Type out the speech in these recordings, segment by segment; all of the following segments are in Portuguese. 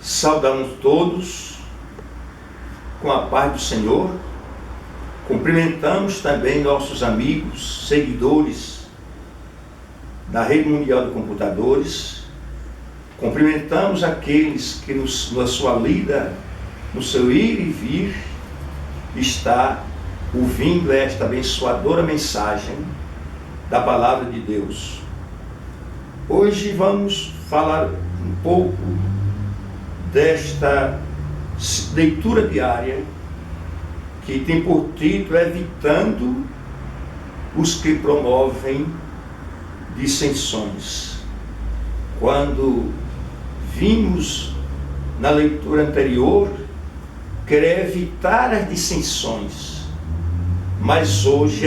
Saudamos todos com a paz do Senhor. Cumprimentamos também nossos amigos, seguidores da Rede Mundial de Computadores. Cumprimentamos aqueles que na sua lida, no seu ir e vir, está ouvindo esta abençoadora mensagem da Palavra de Deus. Hoje vamos falar um pouco desta leitura diária que tem por título Evitando os que promovem dissensões. Quando vimos na leitura anterior querer evitar as dissensões, mas hoje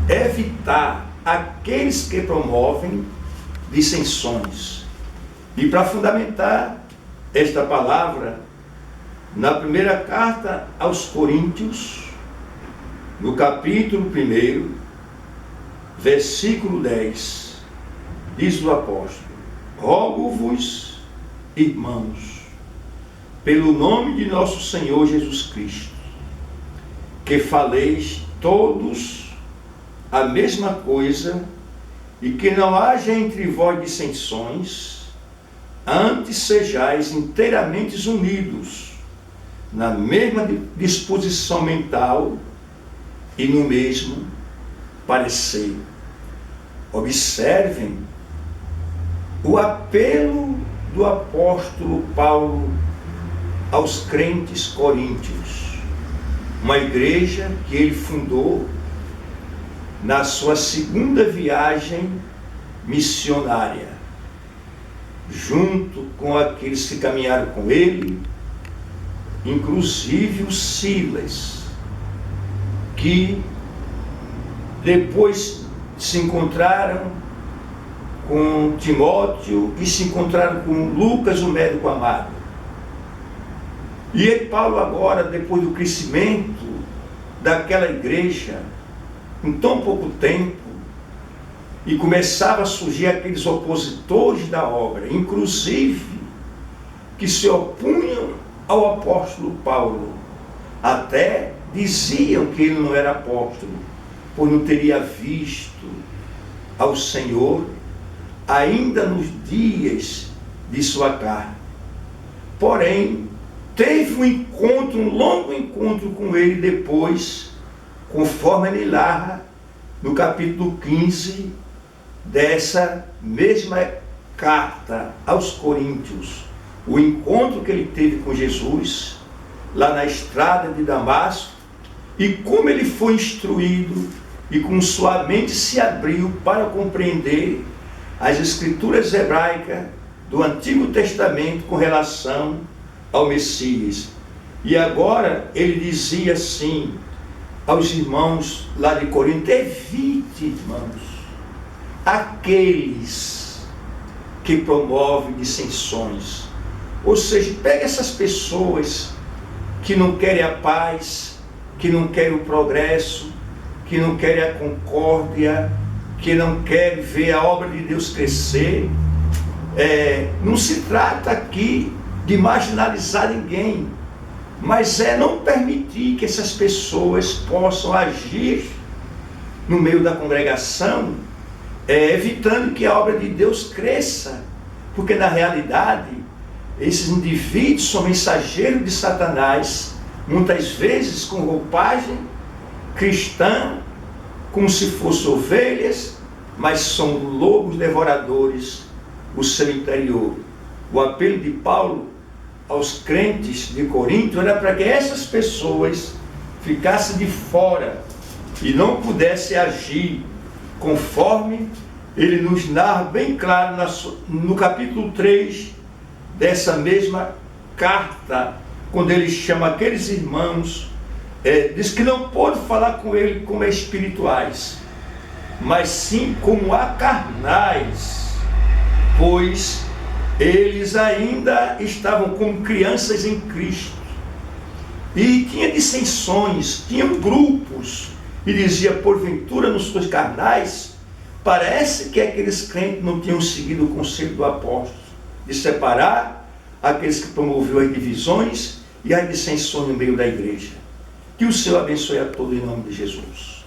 evitar aqueles que promovem dissensões. E para fundamentar esta palavra, na primeira carta aos Coríntios, no capítulo 1, versículo 10, diz o apóstolo: rogo-vos, irmãos, pelo nome de nosso Senhor Jesus Cristo, que faleis todos a mesma coisa e que não haja entre vós dissensões, antes sejais inteiramente unidos na mesma disposição mental e no mesmo parecer. Observem o apelo do apóstolo Paulo aos crentes coríntios, uma igreja que ele fundou na sua segunda viagem missionária, junto com aqueles que caminharam com ele, inclusive o Silas, que depois se encontraram com Timóteo e se encontraram com Lucas, o médico amado. E Paulo agora, depois do crescimento daquela igreja, em tão pouco tempo, e começava a surgir aqueles opositores da obra, inclusive que se opunham ao apóstolo Paulo, até diziam que ele não era apóstolo, pois não teria visto ao Senhor ainda nos dias de sua carne. Porém, teve um longo encontro com ele depois, conforme ele narra no capítulo 15 dessa mesma carta aos Coríntios, o encontro que ele teve com Jesus lá na estrada de Damasco, e como ele foi instruído e com sua mente se abriu para compreender as escrituras hebraicas do Antigo Testamento com relação ao Messias. E agora ele dizia assim aos irmãos lá de Corinto: evite, irmãos, aqueles que promovem dissensões. Ou seja, pega essas pessoas que não querem a paz, que não querem o progresso, que não querem a concórdia, que não querem ver a obra de Deus crescer. Não se trata aqui de marginalizar ninguém, mas não permitir que essas pessoas possam agir no meio da congregação, evitando que a obra de Deus cresça, porque na realidade esses indivíduos são mensageiros de Satanás, muitas vezes com roupagem cristã, como se fossem ovelhas, mas são lobos devoradores o seu interior. O apelo de Paulo aos crentes de Corinto era para que essas pessoas ficassem de fora e não pudessem agir conforme ele nos narra bem claro no capítulo 3 dessa mesma carta, quando ele chama aqueles irmãos, diz que não pode falar com ele como espirituais, mas sim como a carnais, pois eles ainda estavam como crianças em Cristo. E tinha dissensões, tinham grupos, e dizia: porventura nos seus carnais, parece que aqueles crentes não tinham seguido o conselho do apóstolo. de separar aqueles que promoviam as divisões e as dissensões no meio da igreja. Que o Senhor abençoe a todos em nome de Jesus.